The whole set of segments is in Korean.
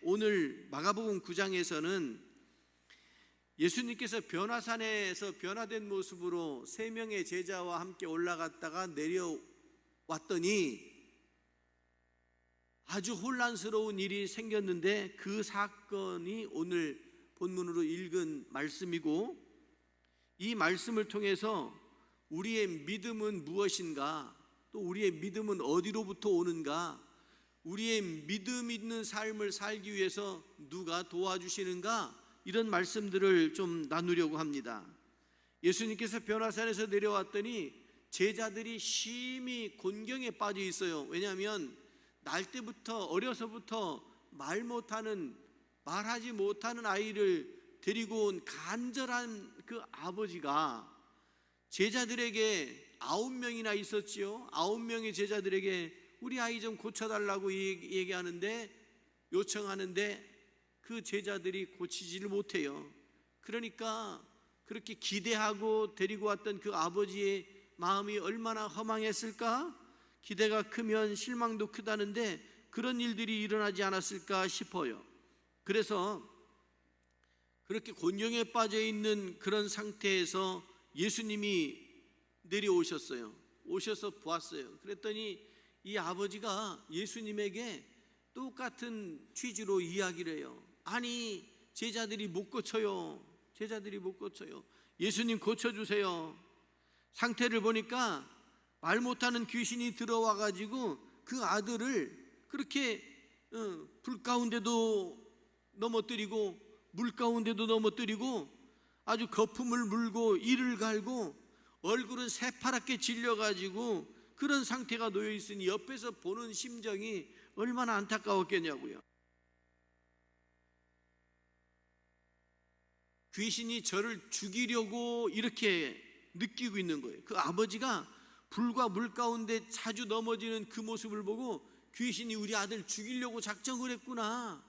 오늘 마가복음 9장에서는 예수님께서 변화산에서 변화된 모습으로 3명의 제자와 함께 올라갔다가 내려왔더니 아주 혼란스러운 일이 생겼는데, 그 사건이 오늘 본문으로 읽은 말씀이고, 이 말씀을 통해서 우리의 믿음은 무엇인가, 또 우리의 믿음은 어디로부터 오는가, 우리의 믿음 있는 삶을 살기 위해서 누가 도와주시는가, 이런 말씀들을 좀 나누려고 합니다. 예수님께서 변화산에서 내려왔더니 제자들이 심히 곤경에 빠져 있어요. 왜냐하면 날 때부터, 어려서부터 말하지 못하는 아이를 데리고 온 간절한 그 아버지가 제자들에게 9명이나 있었지요. 9명의 제자들에게 우리 아이 좀 고쳐달라고 요청하는데 그 제자들이 고치지를 못해요. 그러니까 그렇게 기대하고 데리고 왔던 그 아버지의 마음이 얼마나 허망했을까? 기대가 크면 실망도 크다는데 그런 일들이 일어나지 않았을까 싶어요. 그래서 그렇게 곤경에 빠져 있는 그런 상태에서 예수님이 내려오셨어요. 오셔서 보았어요. 그랬더니 이 아버지가 예수님에게 똑같은 취지로 이야기를 해요. 아니, 제자들이 못 고쳐요. 예수님 고쳐주세요. 상태를 보니까 말 못하는 귀신이 들어와 가지고 그 아들을 그렇게 불 가운데도 넘어뜨리고 물 가운데도 넘어뜨리고 아주 거품을 물고 이를 갈고 얼굴은 새파랗게 질려가지고 그런 상태가 놓여 있으니 옆에서 보는 심정이 얼마나 안타까웠겠냐고요. 귀신이 저를 죽이려고 이렇게 느끼고 있는 거예요. 그 아버지가 불과 물 가운데 자주 넘어지는 그 모습을 보고 귀신이 우리 아들 죽이려고 작정을 했구나,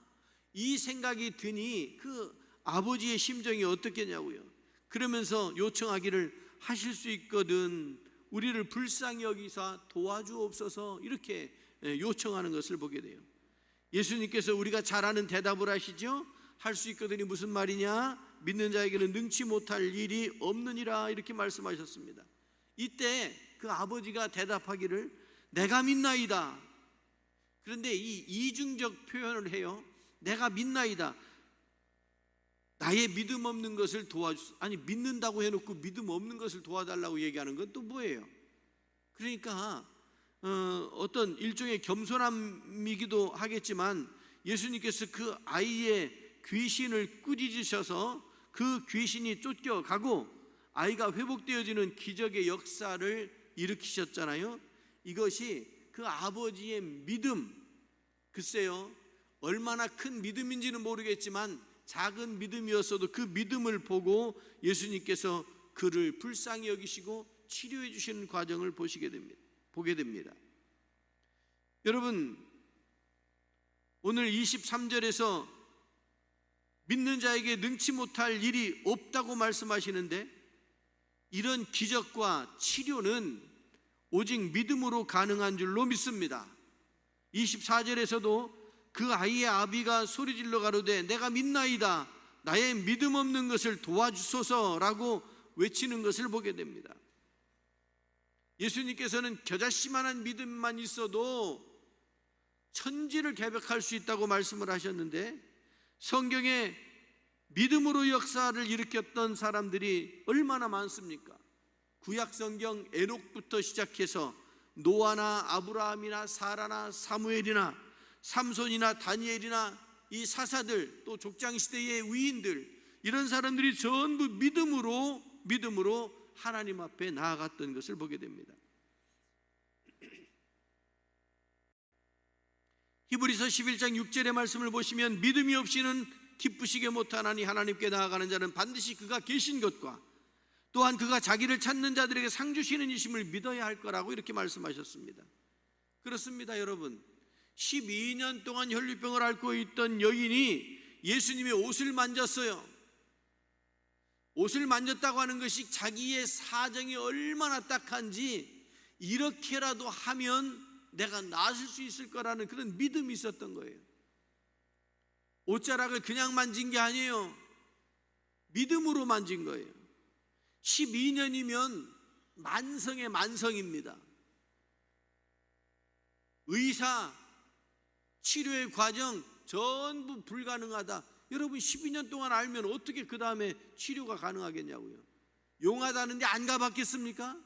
이 생각이 드니 그 아버지의 심정이 어떻겠냐고요. 그러면서 요청하기를 하실 수 있거든 우리를 불쌍히 여기사 도와주옵소서, 이렇게 요청하는 것을 보게 돼요. 예수님께서 우리가 잘 아는 대답을 하시죠. 할 수 있거든이 무슨 말이냐? 믿는 자에게는 능치 못할 일이 없느니라, 이렇게 말씀하셨습니다. 이때 그 아버지가 대답하기를 내가 믿나이다. 그런데 이 이중적 표현을 해요. 내가 믿나이다. 나의 믿음 없는 것을 아니, 믿는다고 해놓고 믿음 없는 것을 도와달라고 얘기하는 건 또 뭐예요? 그러니까 어떤 일종의 겸손함이기도 하겠지만 예수님께서 그 아이의 귀신을 꾸짖으셔서 그 귀신이 쫓겨가고 아이가 회복되어지는 기적의 역사를 일으키셨잖아요. 이것이 그 아버지의 믿음, 글쎄요, 얼마나 큰 믿음인지는 모르겠지만 작은 믿음이었어도 그 믿음을 보고 예수님께서 그를 불쌍히 여기시고 치료해 주시는 과정을 보게 됩니다. 여러분, 오늘 23절에서 믿는 자에게 능치 못할 일이 없다고 말씀하시는데, 이런 기적과 치료는 오직 믿음으로 가능한 줄로 믿습니다. 24절에서도 그 아이의 아비가 소리질러 가로되 내가 믿나이다, 나의 믿음 없는 것을 도와주소서라고 외치는 것을 보게 됩니다. 예수님께서는 겨자씨만한 믿음만 있어도 천지를 개벽할 수 있다고 말씀을 하셨는데, 성경에 믿음으로 역사를 일으켰던 사람들이 얼마나 많습니까? 구약 성경 에녹부터 시작해서 노아나 아브라함이나 사라나 사무엘이나 삼손이나 다니엘이나 이 사사들, 또 족장시대의 위인들, 이런 사람들이 전부 믿음으로 하나님 앞에 나아갔던 것을 보게 됩니다. 히브리서 11장 6절의 말씀을 보시면 믿음이 없이는 기쁘시게 못하나니 하나님께 나아가는 자는 반드시 그가 계신 것과 또한 그가 자기를 찾는 자들에게 상 주시는 이심을 믿어야 할 거라고 이렇게 말씀하셨습니다. 그렇습니다. 여러분, 12년 동안 혈류병을 앓고 있던 여인이 예수님의 옷을 만졌어요. 옷을 만졌다고 하는 것이 자기의 사정이 얼마나 딱한지 이렇게라도 하면 내가 나아질 수 있을 거라는 그런 믿음이 있었던 거예요. 옷자락을 그냥 만진 게 아니에요. 믿음으로 만진 거예요. 12년이면 만성의 만성입니다. 의사, 치료의 과정 전부 불가능하다. 여러분 12년 동안 알면 어떻게 그 다음에 치료가 가능하겠냐고요. 용하다는데 안 가봤겠습니까?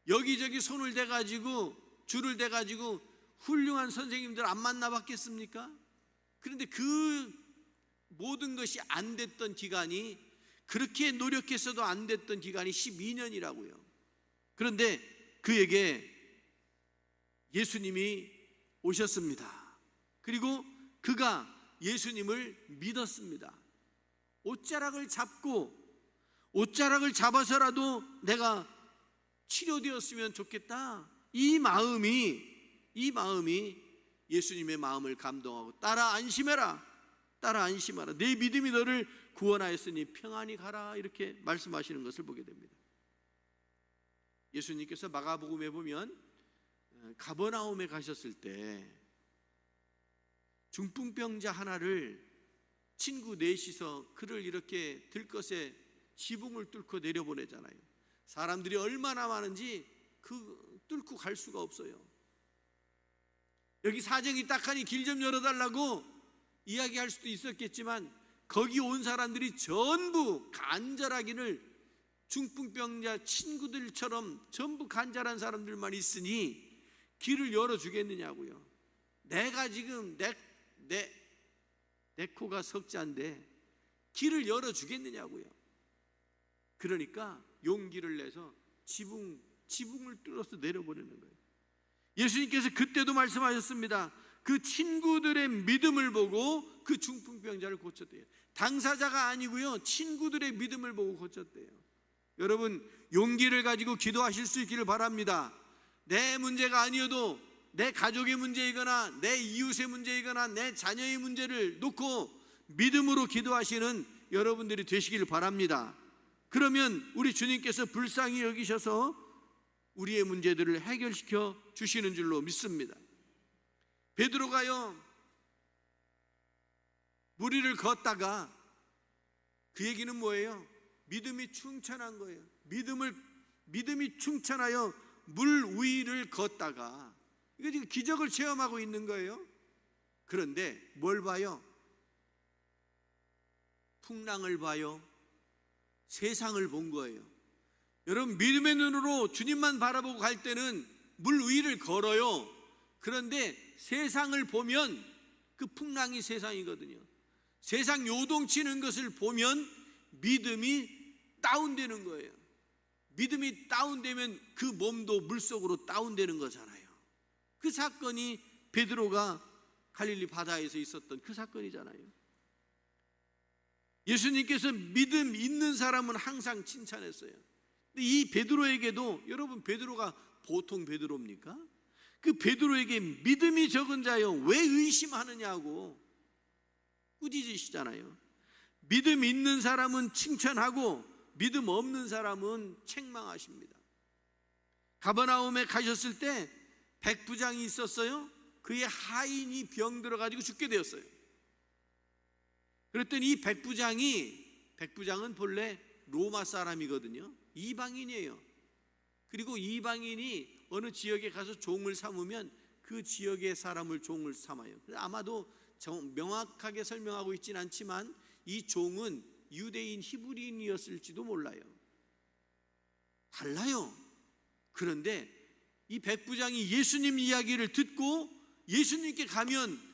여기저기 손을 대가지고 줄을 대가지고 훌륭한 선생님들 안 만나봤겠습니까? 그런데 그 모든 것이 안 됐던 기간이, 그렇게 노력했어도 안 됐던 기간이 12년이라고요. 그런데 그에게 예수님이 오셨습니다. 그리고 그가 예수님을 믿었습니다. 옷자락을 잡아서라도 내가 치료되었으면 좋겠다. 이 마음이 예수님의 마음을 감동하고 따라 안심해라. 내 믿음이 너를 구원하였으니 평안히 가라. 이렇게 말씀하시는 것을 보게 됩니다. 예수님께서 마가복음에 보면 가버나움에 가셨을 때 중풍병자 하나를 친구 넷이서 그를 이렇게 들것에 지붕을 뚫고 내려보내잖아요. 사람들이 얼마나 많은지 뚫고 갈 수가 없어요. 여기 사정이 딱하니 길 좀 열어달라고 이야기할 수도 있었겠지만 거기 온 사람들이 전부 간절하기를 중풍병자 친구들처럼 전부 간절한 사람들만 있으니 길을 열어주겠느냐고요. 내가 지금 내 코가 석자인데 길을 열어주겠느냐고요. 그러니까 용기를 내서 지붕을 뚫어서 내려보내는 거예요. 예수님께서 그때도 말씀하셨습니다. 그 친구들의 믿음을 보고 그 중풍병자를 고쳤대요. 당사자가 아니고요, 친구들의 믿음을 보고 고쳤대요. 여러분 용기를 가지고 기도하실 수 있기를 바랍니다. 내 문제가 아니어도 내 가족의 문제이거나 내 이웃의 문제이거나 내 자녀의 문제를 놓고 믿음으로 기도하시는 여러분들이 되시길 바랍니다. 그러면 우리 주님께서 불쌍히 여기셔서 우리의 문제들을 해결시켜 주시는 줄로 믿습니다. 베드로가요, 물 위를 걷다가 그 얘기는 뭐예요? 믿음이 충천한 거예요. 믿음이 충천하여 물 위를 걷다가, 이거 지금 기적을 체험하고 있는 거예요. 그런데 뭘 봐요? 풍랑을 봐요. 세상을 본 거예요. 여러분 믿음의 눈으로 주님만 바라보고 갈 때는 물 위를 걸어요. 그런데 세상을 보면 그 풍랑이 세상이거든요. 세상 요동치는 것을 보면 믿음이 다운되는 거예요. 믿음이 다운되면 그 몸도 물속으로 다운되는 거잖아요. 그 사건이 베드로가 갈릴리 바다에서 있었던 그 사건이잖아요. 예수님께서 믿음 있는 사람은 항상 칭찬했어요. 근데 이 베드로에게도, 여러분 베드로가 보통 베드로입니까? 그 베드로에게 믿음이 적은 자여 왜 의심하느냐고 꾸짖으시잖아요. 믿음 있는 사람은 칭찬하고 믿음 없는 사람은 책망하십니다. 가버나움에 가셨을 때 백부장이 있었어요. 그의 하인이 병들어가지고 죽게 되었어요. 그랬더니 이 백부장은 본래 로마 사람이거든요. 이방인이에요. 그리고 이방인이 어느 지역에 가서 종을 삼으면 그 지역의 사람을 종을 삼아요. 아마도 명확하게 설명하고 있지는 않지만 이 종은 유대인 히브리인이었을지도 몰라요. 달라요. 그런데 이 백부장이 예수님 이야기를 듣고 예수님께 가면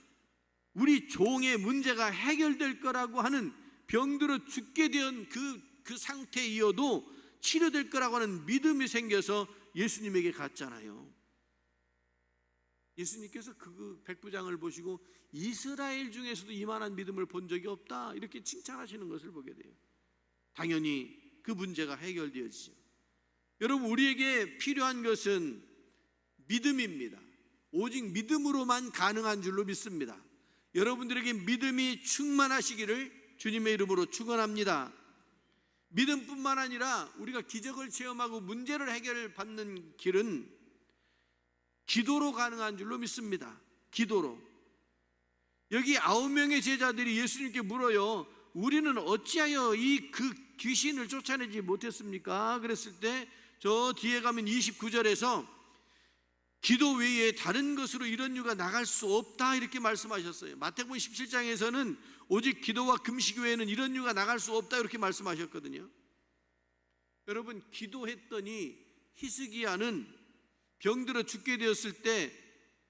우리 종의 문제가 해결될 거라고 하는, 병들어 죽게 된 그 상태이어도 치료될 거라고 하는 믿음이 생겨서 예수님에게 갔잖아요. 예수님께서 그 백부장을 보시고 이스라엘 중에서도 이만한 믿음을 본 적이 없다, 이렇게 칭찬하시는 것을 보게 돼요. 당연히 그 문제가 해결되어지죠. 여러분 우리에게 필요한 것은 믿음입니다. 오직 믿음으로만 가능한 줄로 믿습니다. 여러분들에게 믿음이 충만하시기를 주님의 이름으로 축원합니다. 믿음뿐만 아니라 우리가 기적을 체험하고 문제를 해결받는 길은 기도로 가능한 줄로 믿습니다. 기도로. 여기 9명의 제자들이 예수님께 물어요. 우리는 어찌하여 그 귀신을 쫓아내지 못했습니까? 그랬을 때 저 뒤에 가면 29절에서 기도 외에 다른 것으로 이런 유가 나갈 수 없다 이렇게 말씀하셨어요. 마태복음 17장에서는 오직 기도와 금식 외에는 이런 유가 나갈 수 없다 이렇게 말씀하셨거든요. 여러분, 기도했더니 히스기야는 병들어 죽게 되었을 때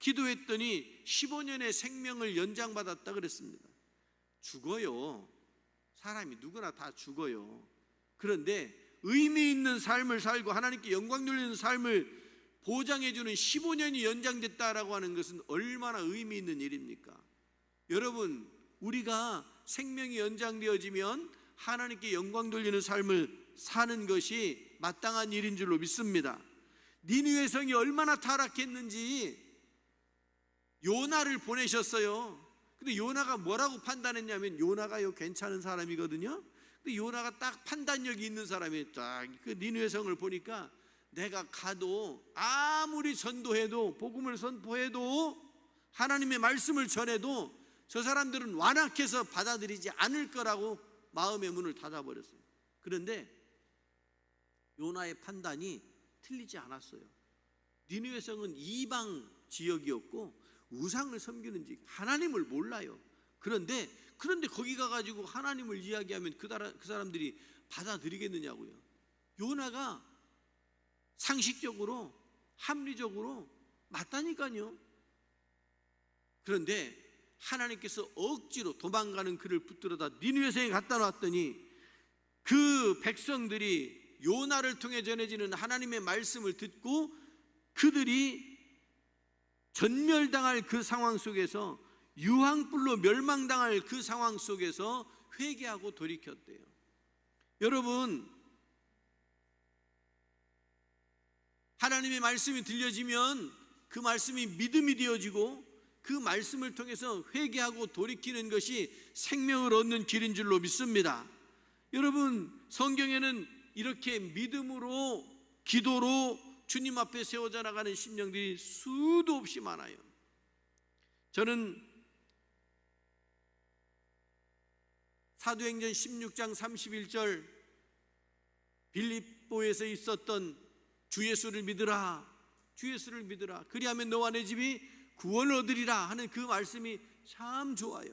기도했더니 15년의 생명을 연장받았다 그랬습니다. 죽어요. 사람이 누구나 다 죽어요. 그런데 의미 있는 삶을 살고 하나님께 영광 돌리는 삶을 보장해주는 15년이 연장됐다라고 하는 것은 얼마나 의미 있는 일입니까? 여러분, 우리가 생명이 연장되어지면 하나님께 영광 돌리는 삶을 사는 것이 마땅한 일인 줄로 믿습니다. 니느웨 성이 얼마나 타락했는지 요나를 보내셨어요. 근데 요나가 뭐라고 판단했냐면, 요나가요 괜찮은 사람이거든요. 근데 요나가 딱 판단력이 있는 사람이 딱 그 니느웨 성을 보니까 내가 가도 아무리 전도해도 복음을 선포해도 하나님의 말씀을 전해도 저 사람들은 완악해서 받아들이지 않을 거라고 마음의 문을 닫아버렸어요. 그런데 요나의 판단이 틀리지 않았어요. 니느웨 성은 이방 지역이었고 우상을 섬기는 지 하나님을 몰라요. 그런데 거기 가가지고 하나님을 이야기하면 그 사람들이 받아들이겠느냐고요. 요나가 상식적으로 합리적으로 맞다니까요. 그런데 하나님께서 억지로 도망가는 그를 붙들어다 니느웨 성에 갖다 놨더니 그 백성들이 요나를 통해 전해지는 하나님의 말씀을 듣고 그들이 전멸당할 그 상황 속에서, 유황불로 멸망당할 그 상황 속에서 회개하고 돌이켰대요. 여러분, 하나님의 말씀이 들려지면 그 말씀이 믿음이 되어지고 그 말씀을 통해서 회개하고 돌이키는 것이 생명을 얻는 길인 줄로 믿습니다. 여러분, 성경에는 이렇게 믿음으로, 기도로 주님 앞에 세워져 나가는 심령들이 수도 없이 많아요. 저는 사도행전 16장 31절 빌립보에서 있었던 주 예수를 믿으라, 주 예수를 믿으라, 그리하면 너와 내 집이 구원을 얻으리라 하는 그 말씀이 참 좋아요.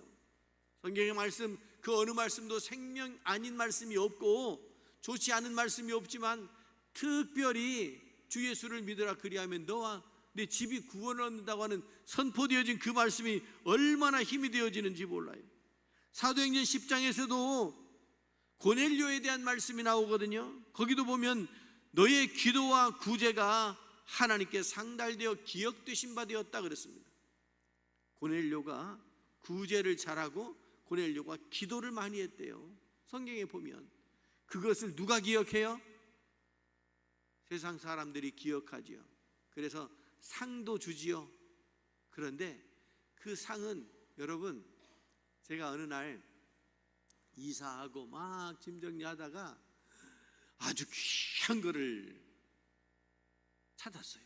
성경의 말씀, 그 어느 말씀도 생명 아닌 말씀이 없고 좋지 않은 말씀이 없지만 특별히 주 예수를 믿으라, 그리하면 너와 내 집이 구원을 얻는다고 하는 선포되어진 그 말씀이 얼마나 힘이 되어지는지 몰라요. 사도행전 10장에서도 고넬료에 대한 말씀이 나오거든요. 거기도 보면 너의 기도와 구제가 하나님께 상달되어 기억되신 바 되었다 그랬습니다. 고넬료가 구제를 잘하고 고넬료가 기도를 많이 했대요. 성경에 보면 그것을 누가 기억해요? 세상 사람들이 기억하지요. 그래서 상도 주지요. 그런데 그 상은, 여러분, 제가 어느 날 이사하고 막 짐 정리하다가 아주 귀한 거를 찾았어요.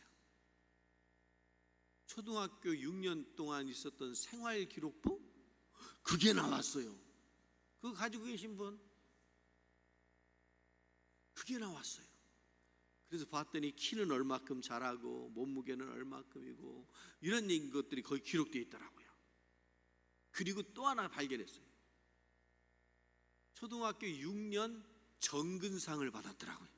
초등학교 6년 동안 있었던 생활기록부? 그게 나왔어요. 그거 가지고 계신 분? 그게 나왔어요. 그래서 봤더니 키는 얼마큼 자라고 몸무게는 얼마큼이고 이런 것들이 거기 기록되어 있더라고요. 그리고 또 하나 발견했어요. 초등학교 6년 정근상을 받았더라고요.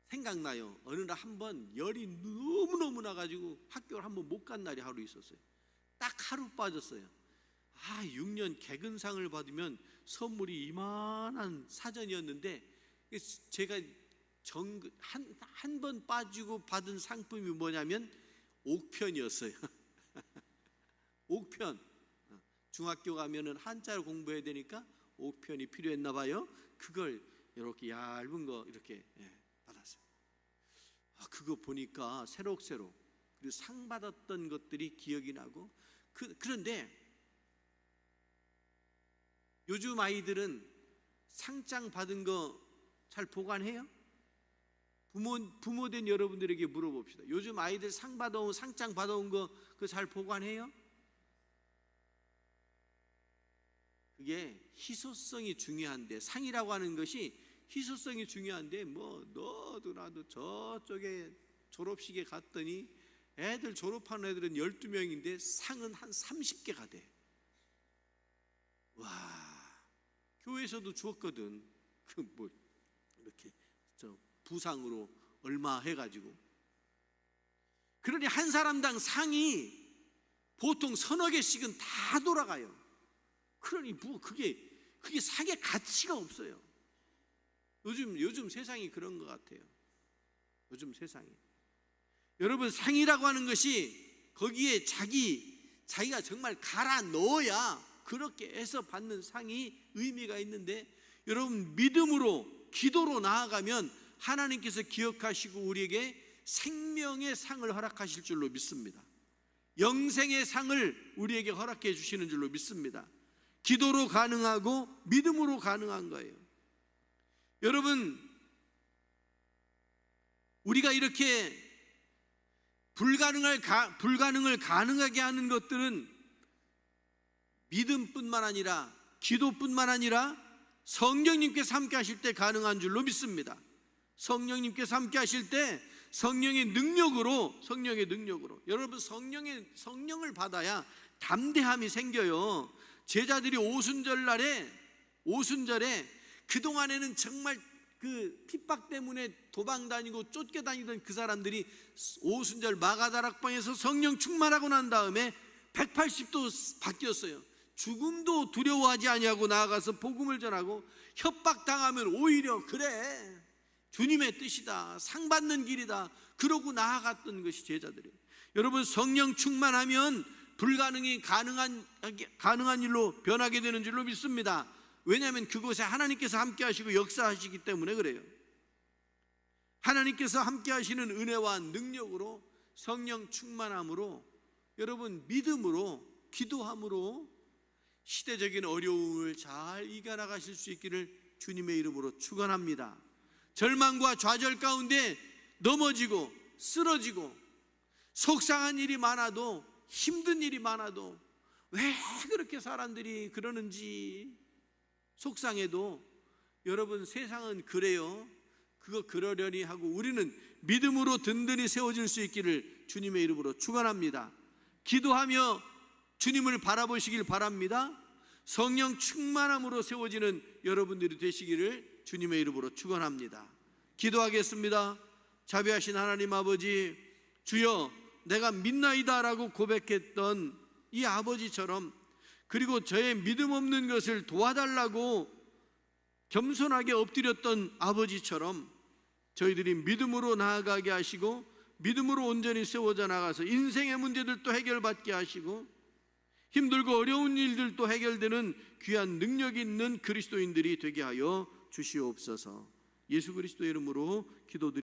생각나요. 어느 날 한번 열이 너무너무 나가지고 학교를 한번 못 간 날이 하루 있었어요. 딱 하루 빠졌어요. 6년 개근상을 받으면 선물이 이만한 사전이었는데, 제가 한 번 빠지고 받은 상품이 뭐냐면 옥편이었어요. 옥편. 중학교 가면은 한자를 공부해야 되니까 옥편이 필요했나 봐요. 그걸 이렇게 얇은 거 이렇게 받았어요. 그거 보니까 새록새록, 그리고 상 받았던 것들이 기억이 나고, 그런데 요즘 아이들은 상장 받은 거 잘 보관해요? 부모 된 여러분들에게 물어봅시다. 요즘 아이들 상장 받아온 거 그거 잘 보관해요? 그게 희소성이 중요한데, 상이라고 하는 것이 희소성이 중요한데, 뭐 너도 나도 저쪽에 졸업식에 갔더니 애들 졸업하는 애들은 12명인데 상은 한 30개가 돼. 와, 교회에서도 주었거든. 그 뭐 이렇게 저 부상으로 얼마 해가지고. 그러니 한 사람당 상이 보통 서너 개씩은 다 돌아가요. 그러니 뭐 그게 상의 가치가 없어요. 요즘 세상이 그런 것 같아요. 요즘 세상이. 여러분, 상이라고 하는 것이 거기에 자기가 정말 갈아 넣어야 그렇게 해서 받는 상이 의미가 있는데, 여러분 믿음으로 기도로 나아가면 하나님께서 기억하시고 우리에게 생명의 상을 허락하실 줄로 믿습니다. 영생의 상을 우리에게 허락해 주시는 줄로 믿습니다. 기도로 가능하고 믿음으로 가능한 거예요. 여러분, 우리가 이렇게 불가능을 가능하게 하는 것들은 믿음뿐만 아니라 기도뿐만 아니라 성령님께서 함께 하실 때 가능한 줄로 믿습니다. 성령님께서 함께 하실 때 성령의 능력으로 여러분, 성령을 받아야 담대함이 생겨요. 제자들이 오순절에 그동안에는 정말 그 핍박 때문에 도망 다니고 쫓겨다니던 그 사람들이 오순절 마가다락방에서 성령 충만하고 난 다음에 180도 바뀌었어요. 죽음도 두려워하지 아니하고 나아가서 복음을 전하고, 협박당하면 오히려 그래 주님의 뜻이다, 상 받는 길이다, 그러고 나아갔던 것이 제자들이에요. 여러분, 성령 충만하면 불가능이 가능한 일로 변하게 되는 줄로 믿습니다. 왜냐하면 그곳에 하나님께서 함께 하시고 역사하시기 때문에 그래요. 하나님께서 함께 하시는 은혜와 능력으로, 성령 충만함으로, 여러분 믿음으로, 기도함으로 시대적인 어려움을 잘 이겨나가실 수 있기를 주님의 이름으로 축원합니다. 절망과 좌절 가운데 넘어지고 쓰러지고 속상한 일이 많아도, 힘든 일이 많아도, 왜 그렇게 사람들이 그러는지 속상해도, 여러분 세상은 그래요. 그거 그러려니 하고 우리는 믿음으로 든든히 세워질 수 있기를 주님의 이름으로 축원합니다. 기도하며 주님을 바라보시길 바랍니다. 성령 충만함으로 세워지는 여러분들이 되시기를 주님의 이름으로 축원합니다. 기도하겠습니다. 자비하신 하나님 아버지, 주여, 내가 믿나이다 라고 고백했던 이 아버지처럼, 그리고 저의 믿음 없는 것을 도와달라고 겸손하게 엎드렸던 아버지처럼 저희들이 믿음으로 나아가게 하시고, 믿음으로 온전히 세워져 나가서 인생의 문제들도 해결받게 하시고, 힘들고 어려운 일들도 해결되는 귀한 능력 있는 그리스도인들이 되게 하여 주시옵소서. 예수 그리스도의 이름으로 기도드립니다.